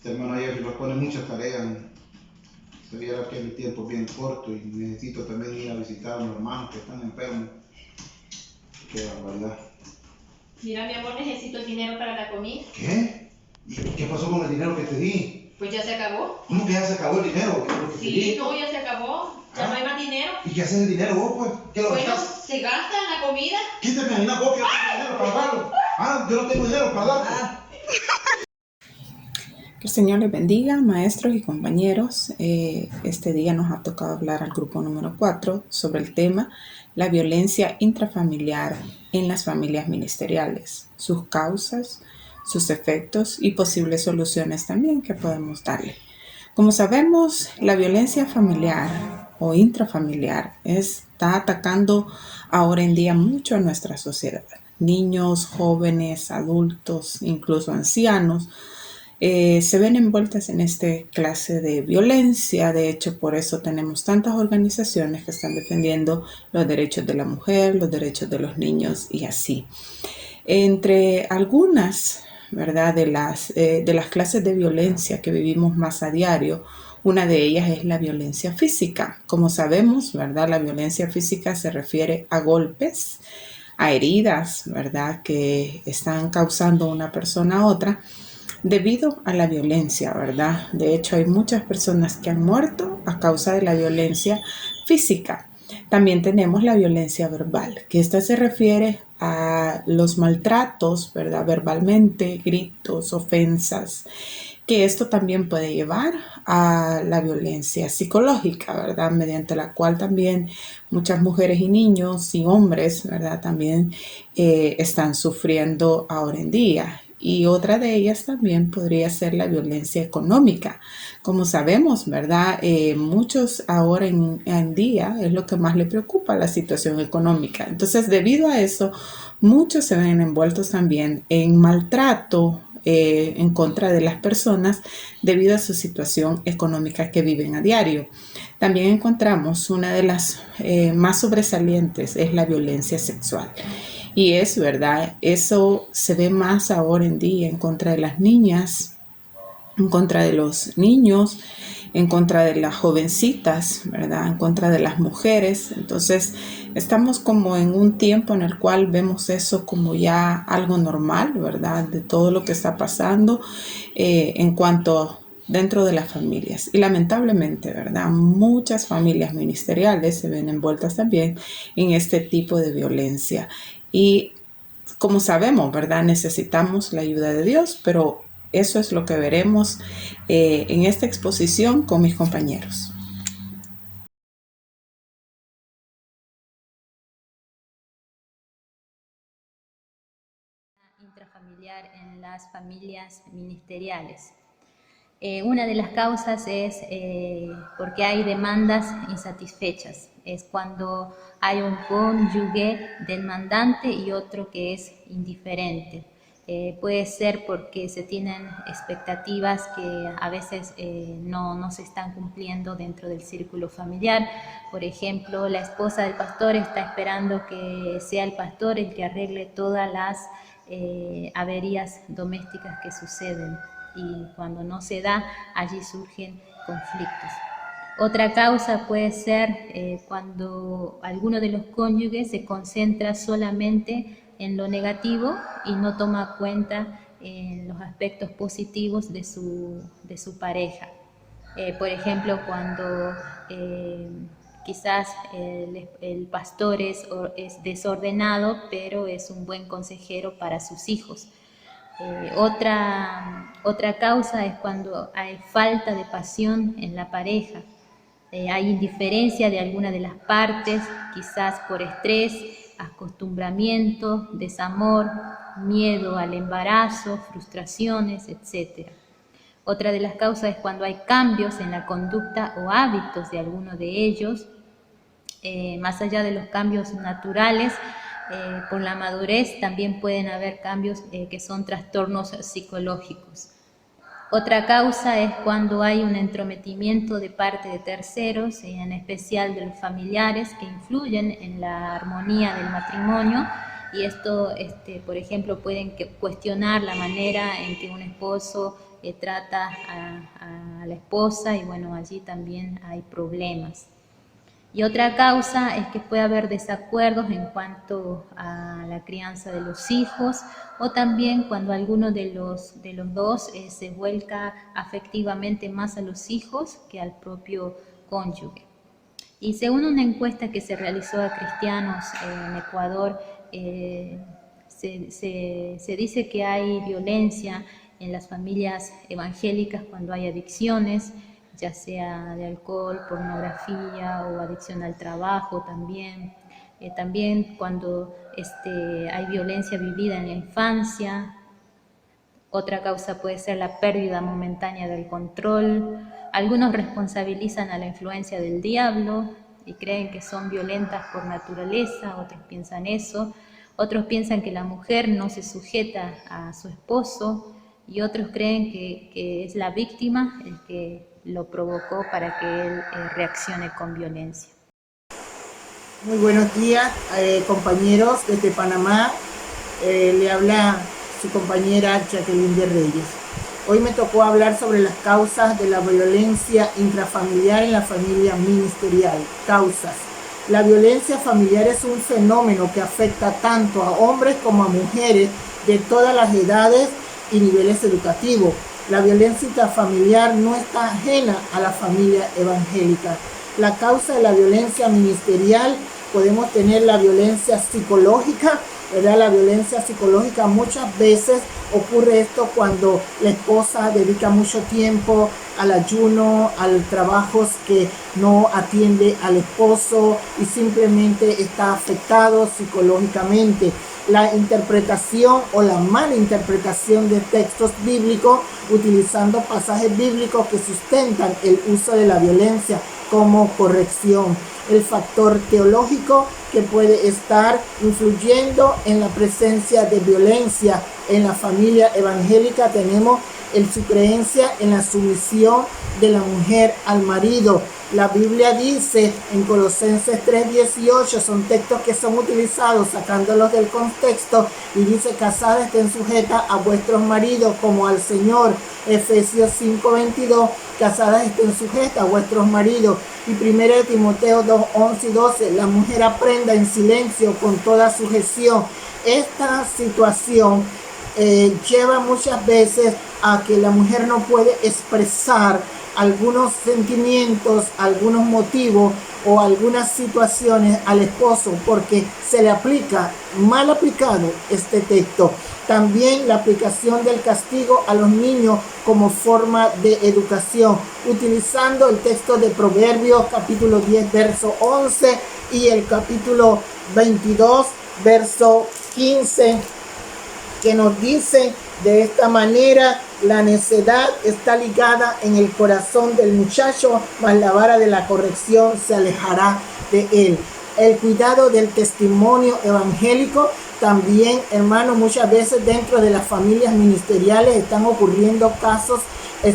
Este hermano Jeffrey nos pone muchas tareas. Se viera que mi tiempo es bien corto y necesito también ir a visitar a mis hermanos que están enfermos. Qué barbaridad. Mira, mi amor, necesito el dinero para la comida. ¿Qué? ¿Y qué pasó con el dinero que te di? Pues ya se acabó. ¿Cómo que ya se acabó el dinero? ¿Qué es lo que te di? Sí, no, ya se acabó. Ya no hay más dinero. ¿Y qué haces el dinero vos, pues? ¿Qué lo Bueno, gastas? se gasta en la comida. ¿Quién te imagina vos que yo tengo dinero para darlo? Yo no tengo dinero para darlo. Que el Señor les bendiga, maestros y compañeros. Este día nos ha tocado hablar al grupo número 4 sobre el tema la violencia intrafamiliar en las familias ministeriales, sus causas, sus efectos y posibles soluciones también que podemos darle. Como sabemos, la violencia familiar o intrafamiliar está atacando ahora en día mucho a nuestra sociedad. Niños, jóvenes, adultos, incluso ancianos, se ven envueltas en esta clase de violencia. De hecho, por eso tenemos tantas organizaciones que están defendiendo los derechos de la mujer, los derechos de los niños y así. Entre algunas, ¿verdad?, de las clases de violencia que vivimos más a diario, una de ellas es la violencia física. Como sabemos, ¿verdad?, la violencia física se refiere a golpes, a heridas, ¿verdad?, que están causando una persona a otra debido a la violencia, ¿verdad? De hecho, hay muchas personas que han muerto a causa de la violencia física. También tenemos la violencia verbal, que esta se refiere a los maltratos, ¿verdad? Verbalmente, gritos, ofensas, que esto también puede llevar a la violencia psicológica, ¿verdad? Mediante la cual también muchas mujeres y niños y hombres, ¿verdad? También están sufriendo ahora en día. Y otra de ellas también podría ser la violencia económica. Como sabemos, ¿verdad? Muchos ahora en día es lo que más les preocupa, la situación económica. Entonces, debido a eso, muchos se ven envueltos también en maltrato en contra de las personas debido a su situación económica que viven a diario. También encontramos una de las más sobresalientes es la violencia sexual. Y es verdad, eso se ve más ahora en día en contra de las niñas, en contra de los niños, en contra de las jovencitas, ¿verdad? En contra de las mujeres. Entonces, estamos como en un tiempo en el cual vemos eso como ya algo normal, ¿verdad? De todo lo que está pasando en cuanto dentro de las familias. Y lamentablemente, ¿verdad? Muchas familias ministeriales se ven envueltas también en este tipo de violencia. Y como sabemos, ¿verdad? Necesitamos la ayuda de Dios, pero eso es lo que veremos en esta exposición con mis compañeros. Intrafamiliar en las familias ministeriales. Una de las causas es porque hay demandas insatisfechas. Es cuando hay un cónyuge demandante y otro que es indiferente. Puede ser porque se tienen expectativas que a veces no se están cumpliendo dentro del círculo familiar. Por ejemplo, la esposa del pastor está esperando que sea el pastor el que arregle todas las averías domésticas que suceden, y cuando no se da, allí surgen conflictos. Otra causa puede ser cuando alguno de los cónyuges se concentra solamente en lo negativo y no toma cuenta en los aspectos positivos de su pareja. Por ejemplo, cuando quizás el pastor es desordenado, pero es un buen consejero para sus hijos. Otra causa es cuando hay falta de pasión en la pareja. Hay indiferencia de alguna de las partes, quizás por estrés, acostumbramiento, desamor, miedo al embarazo, frustraciones, etc. Otra de las causas es cuando hay cambios en la conducta o hábitos de alguno de ellos, más allá de los cambios naturales. Por la madurez también pueden haber cambios que son trastornos psicológicos. Otra causa es cuando hay un entrometimiento de parte de terceros, en especial de los familiares, que influyen en la armonía del matrimonio, y esto, por ejemplo, pueden cuestionar la manera en que un esposo trata a la esposa y bueno, allí también hay problemas. Y otra causa es que puede haber desacuerdos en cuanto a la crianza de los hijos o también cuando alguno de los dos se vuelca afectivamente más a los hijos que al propio cónyuge. Y según una encuesta que se realizó a cristianos en Ecuador, se dice que hay violencia en las familias evangélicas cuando hay adicciones, ya sea de alcohol, pornografía o adicción al trabajo también. También cuando hay violencia vivida en la infancia. Otra causa puede ser la pérdida momentánea del control. Algunos responsabilizan a la influencia del diablo y creen que son violentas por naturaleza, otros piensan eso. Otros piensan que la mujer no se sujeta a su esposo y otros creen que es la víctima el que lo provocó para que él reaccione con violencia. Muy buenos días, compañeros desde Panamá. Le habla su compañera Jacqueline de Reyes. Hoy me tocó hablar sobre las causas de la violencia intrafamiliar en la familia ministerial. Causas. La violencia familiar es un fenómeno que afecta tanto a hombres como a mujeres de todas las edades y niveles educativos. La violencia intrafamiliar no está ajena a la familia evangélica. La causa de la violencia ministerial, podemos tener la violencia psicológica, ¿verdad? La violencia psicológica muchas veces ocurre esto cuando la esposa dedica mucho tiempo al ayuno, a trabajos que no atiende al esposo y simplemente está afectado psicológicamente. La interpretación o la mala interpretación de textos bíblicos utilizando pasajes bíblicos que sustentan el uso de la violencia como corrección. El factor teológico que puede estar influyendo en la presencia de violencia en la familia evangélica, tenemos su creencia en la sumisión de la mujer al marido. La Biblia dice en Colosenses 3:18, son textos que son utilizados sacándolos del contexto, y dice: casadas estén sujetas a vuestros maridos como al Señor. Efesios 5:22, casadas estén sujetas a vuestros maridos. Y 1 Timoteo 2:11 y 12, la mujer aprenda en silencio con toda sujeción. Esta situación lleva muchas veces a que la mujer no puede expresar algunos sentimientos, algunos motivos o algunas situaciones al esposo porque se le aplica, mal aplicado este texto. También la aplicación del castigo a los niños como forma de educación, utilizando el texto de Proverbios capítulo 10 verso 11 y el capítulo 22 verso 15, que nos dice de esta manera: la necedad está ligada en el corazón del muchacho, mas la vara de la corrección se alejará de él. El cuidado del testimonio evangélico también, hermano, muchas veces dentro de las familias ministeriales están ocurriendo casos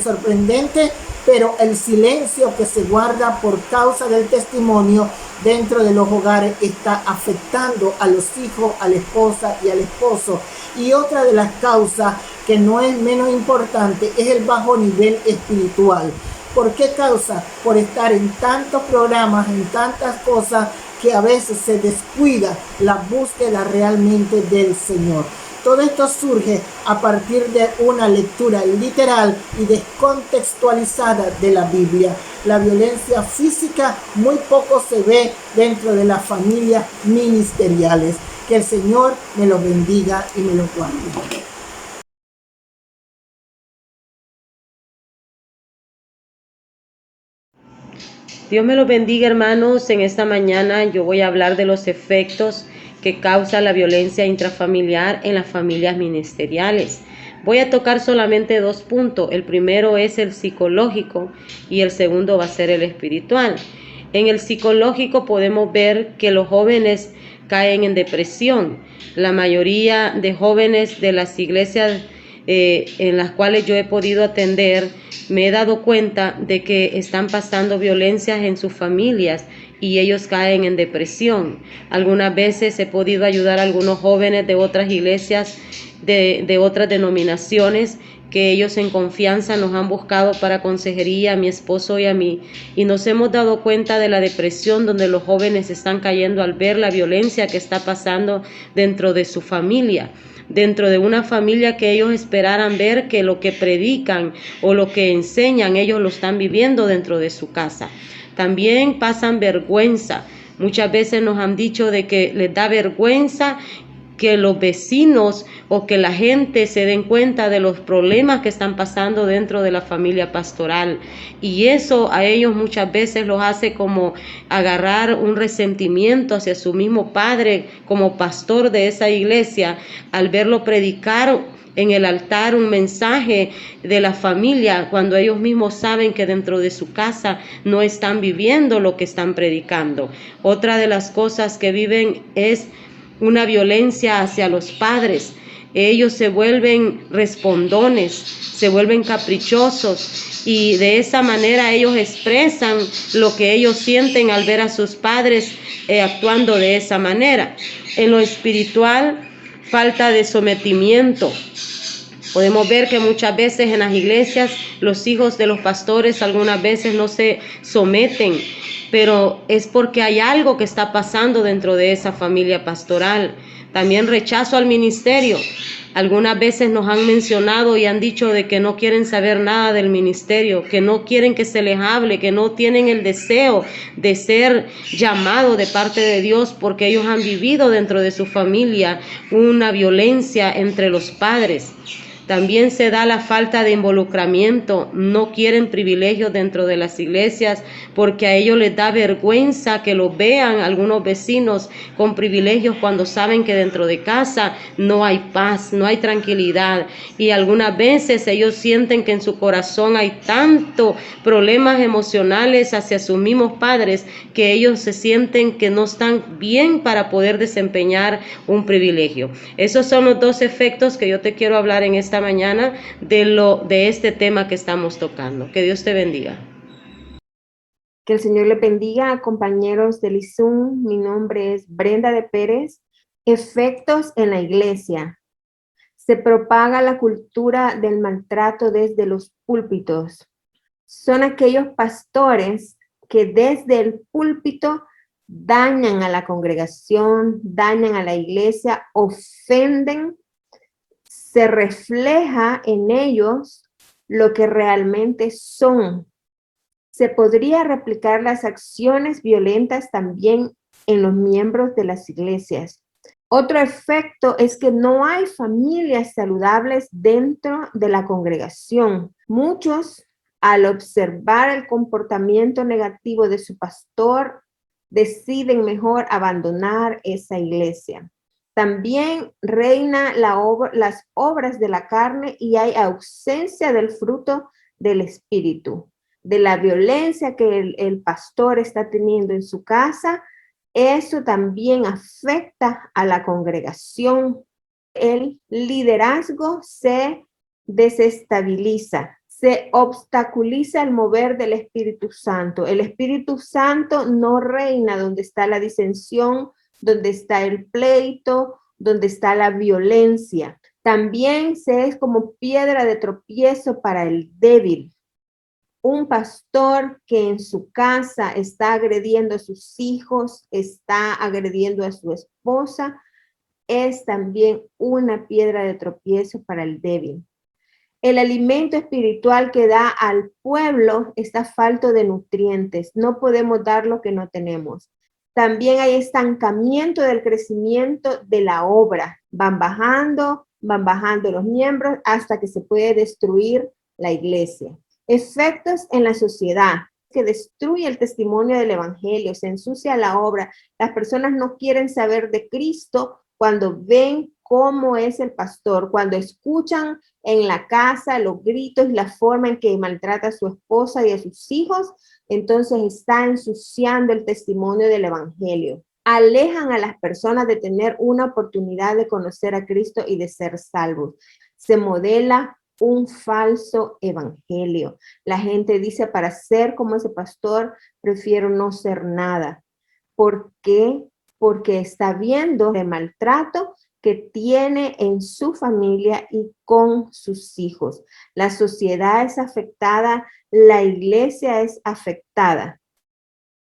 sorprendentes, pero el silencio que se guarda por causa del testimonio dentro de los hogares está afectando a los hijos, a la esposa y al esposo. Y otra de las causas que no es menos importante es el bajo nivel espiritual. ¿Por qué causa? Por estar en tantos programas, en tantas cosas, que a veces se descuida la búsqueda realmente del Señor. Todo esto surge a partir de una lectura literal y descontextualizada de la Biblia. La violencia física muy poco se ve dentro de las familias ministeriales. Que el Señor me los bendiga y me los guarde. Dios me los bendiga, hermanos. En esta mañana yo voy a hablar de los efectos que causa la violencia intrafamiliar en las familias ministeriales. Voy a tocar solamente 2 puntos. El primero es el psicológico y el segundo va a ser el espiritual. En el psicológico podemos ver que los jóvenes caen en depresión. La mayoría de jóvenes de las iglesias en las cuales yo he podido atender, me he dado cuenta de que están pasando violencias en sus familias y ellos caen en depresión. Algunas veces he podido ayudar a algunos jóvenes de otras iglesias, de otras denominaciones, que ellos en confianza nos han buscado para consejería, a mi esposo y a mí, y nos hemos dado cuenta de la depresión donde los jóvenes están cayendo al ver la violencia que está pasando dentro de su familia, dentro de una familia que ellos esperaran ver que lo que predican o lo que enseñan ellos lo están viviendo dentro de su casa. También pasan vergüenza. Muchas veces nos han dicho de que les da vergüenza que los vecinos o que la gente se den cuenta de los problemas que están pasando dentro de la familia pastoral, y eso a ellos muchas veces los hace como agarrar un resentimiento hacia su mismo padre como pastor de esa iglesia al verlo predicar en el altar un mensaje de la familia cuando ellos mismos saben que dentro de su casa no están viviendo lo que están predicando. Otra de las cosas que viven es una violencia hacia los padres. Ellos se vuelven respondones, se vuelven caprichosos, y de esa manera ellos expresan lo que ellos sienten al ver a sus padres actuando de esa manera. En lo espiritual, falta de sometimiento. Podemos ver que muchas veces en las iglesias los hijos de los pastores algunas veces no se someten, pero es porque hay algo que está pasando dentro de esa familia pastoral. También rechazo al ministerio. Algunas veces nos han mencionado y han dicho de que no quieren saber nada del ministerio, que no quieren que se les hable, que no tienen el deseo de ser llamados de parte de Dios porque ellos han vivido dentro de su familia una violencia entre los padres. También se da la falta de involucramiento, no quieren privilegios dentro de las iglesias porque a ellos les da vergüenza que los vean algunos vecinos con privilegios cuando saben que dentro de casa no hay paz, no hay tranquilidad, y algunas veces ellos sienten que en su corazón hay tanto problemas emocionales hacia sus mismos padres que ellos se sienten que no están bien para poder desempeñar un privilegio. Esos son los dos efectos que yo te quiero hablar en esta mañana de este tema que estamos tocando. Que Dios te bendiga. Que el Señor le bendiga, compañeros del ISUM. Mi nombre es Brenda de Pérez. Efectos en la iglesia. Se propaga la cultura del maltrato desde los púlpitos. Son aquellos pastores que desde el púlpito dañan a la congregación, dañan a la iglesia, ofenden. Se refleja en ellos lo que realmente son. Se podría replicar las acciones violentas también en los miembros de las iglesias. Otro efecto es que no hay familias saludables dentro de la congregación. Muchos, al observar el comportamiento negativo de su pastor, deciden mejor abandonar esa iglesia. También reina las obras de la carne y hay ausencia del fruto del espíritu, de la violencia que el pastor está teniendo en su casa. Eso también afecta a la congregación. El liderazgo se desestabiliza, se obstaculiza el mover del Espíritu Santo. El Espíritu Santo no reina donde está la disensión, donde está el pleito, donde está la violencia. También se es como piedra de tropiezo para el débil. Un pastor que en su casa está agrediendo a sus hijos, está agrediendo a su esposa, es también una piedra de tropiezo para el débil. El alimento espiritual que da al pueblo está falto de nutrientes. No podemos dar lo que no tenemos. También hay estancamiento del crecimiento de la obra. Van bajando los miembros hasta que se puede destruir la iglesia. Efectos en la sociedad, que destruye el testimonio del evangelio, se ensucia la obra. Las personas no quieren saber de Cristo cuando ven cómo es el pastor, cuando escuchan en la casa los gritos y la forma en que maltrata a su esposa y a sus hijos, entonces está ensuciando el testimonio del evangelio. Alejan a las personas de tener una oportunidad de conocer a Cristo y de ser salvos. Se modela un falso evangelio. La gente dice, para ser como ese pastor, prefiero no ser nada. ¿Por qué? Porque está viendo el maltrato que tiene en su familia y con sus hijos. La sociedad es afectada, la iglesia es afectada.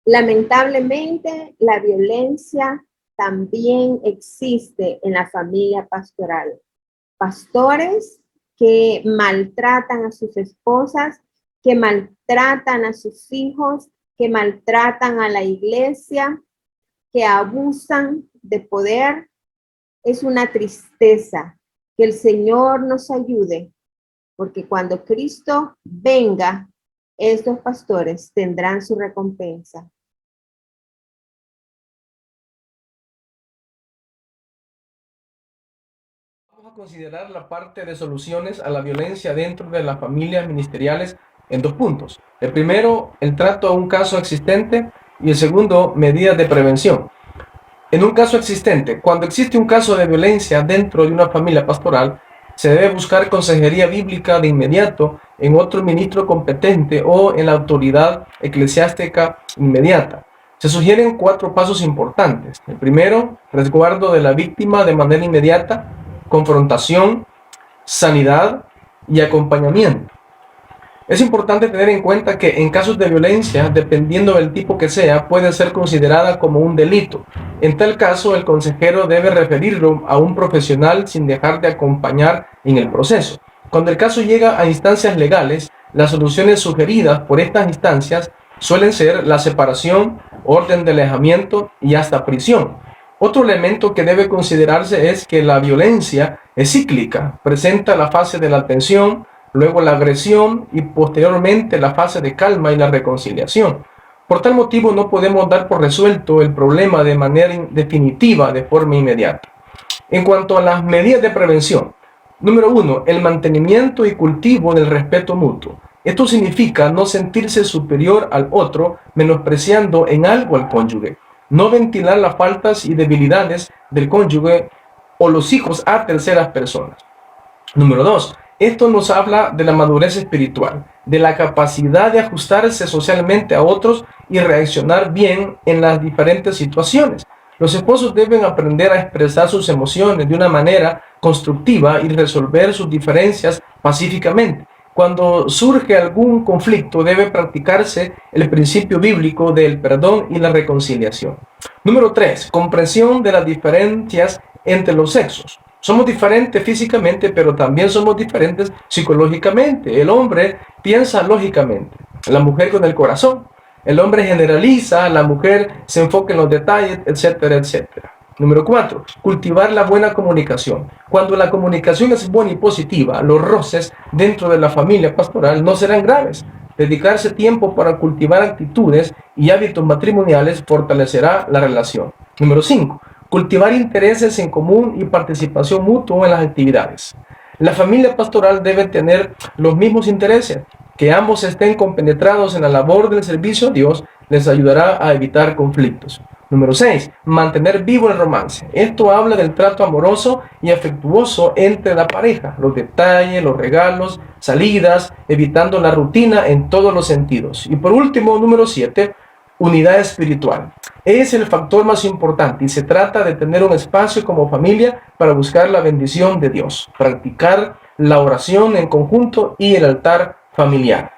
Lamentablemente, la violencia también existe en la familia pastoral. Pastores que maltratan a sus esposas, que maltratan a sus hijos, que maltratan a la iglesia, que abusan de poder. Es una tristeza. Que el Señor nos ayude, porque cuando Cristo venga, estos pastores tendrán su recompensa. Vamos a considerar la parte de soluciones a la violencia dentro de las familias ministeriales en 2 puntos. El primero, el trato a un caso existente, y el segundo, medidas de prevención. En un caso existente, cuando existe un caso de violencia dentro de una familia pastoral, se debe buscar consejería bíblica de inmediato en otro ministro competente o en la autoridad eclesiástica inmediata. Se sugieren 4 pasos importantes. El primero, resguardo de la víctima de manera inmediata, confrontación, sanidad y acompañamiento. Es importante tener en cuenta que en casos de violencia, dependiendo del tipo que sea, puede ser considerada como un delito. En tal caso, el consejero debe referirlo a un profesional sin dejar de acompañar en el proceso. Cuando el caso llega a instancias legales, las soluciones sugeridas por estas instancias suelen ser la separación, orden de alejamiento y hasta prisión. Otro elemento que debe considerarse es que la violencia es cíclica, presenta la fase de la tensión, luego la agresión y posteriormente la fase de calma y la reconciliación. Por tal motivo no podemos dar por resuelto el problema de manera definitiva, de forma inmediata. En cuanto a las medidas de prevención, número 1, el mantenimiento y cultivo del respeto mutuo. Esto significa no sentirse superior al otro, menospreciando en algo al cónyuge. No ventilar las faltas y debilidades del cónyuge o los hijos a terceras personas. Número 2, esto nos habla de la madurez espiritual, de la capacidad de ajustarse socialmente a otros y reaccionar bien en las diferentes situaciones. Los esposos deben aprender a expresar sus emociones de una manera constructiva y resolver sus diferencias pacíficamente. Cuando surge algún conflicto, debe practicarse el principio bíblico del perdón y la reconciliación. Número 3, comprensión de las diferencias entre los sexos. Somos diferentes físicamente, pero también somos diferentes psicológicamente. El hombre piensa lógicamente, la mujer con el corazón. El hombre generaliza, la mujer se enfoca en los detalles, etcétera, etcétera. Número 4, cultivar la buena comunicación. Cuando la comunicación es buena y positiva, los roces dentro de la familia pastoral no serán graves. Dedicarse tiempo para cultivar actitudes y hábitos matrimoniales fortalecerá la relación. Número 5, cultivar intereses en común y participación mutua en las actividades. La familia pastoral debe tener los mismos intereses. Que ambos estén compenetrados en la labor del servicio a Dios les ayudará a evitar conflictos. Número 6. Mantener vivo el romance. Esto habla del trato amoroso y afectuoso entre la pareja, los detalles, los regalos, salidas, evitando la rutina en todos los sentidos. Y por último, número 7. Unidad espiritual. Es el factor más importante y se trata de tener un espacio como familia para buscar la bendición de Dios, practicar la oración en conjunto y el altar familiar.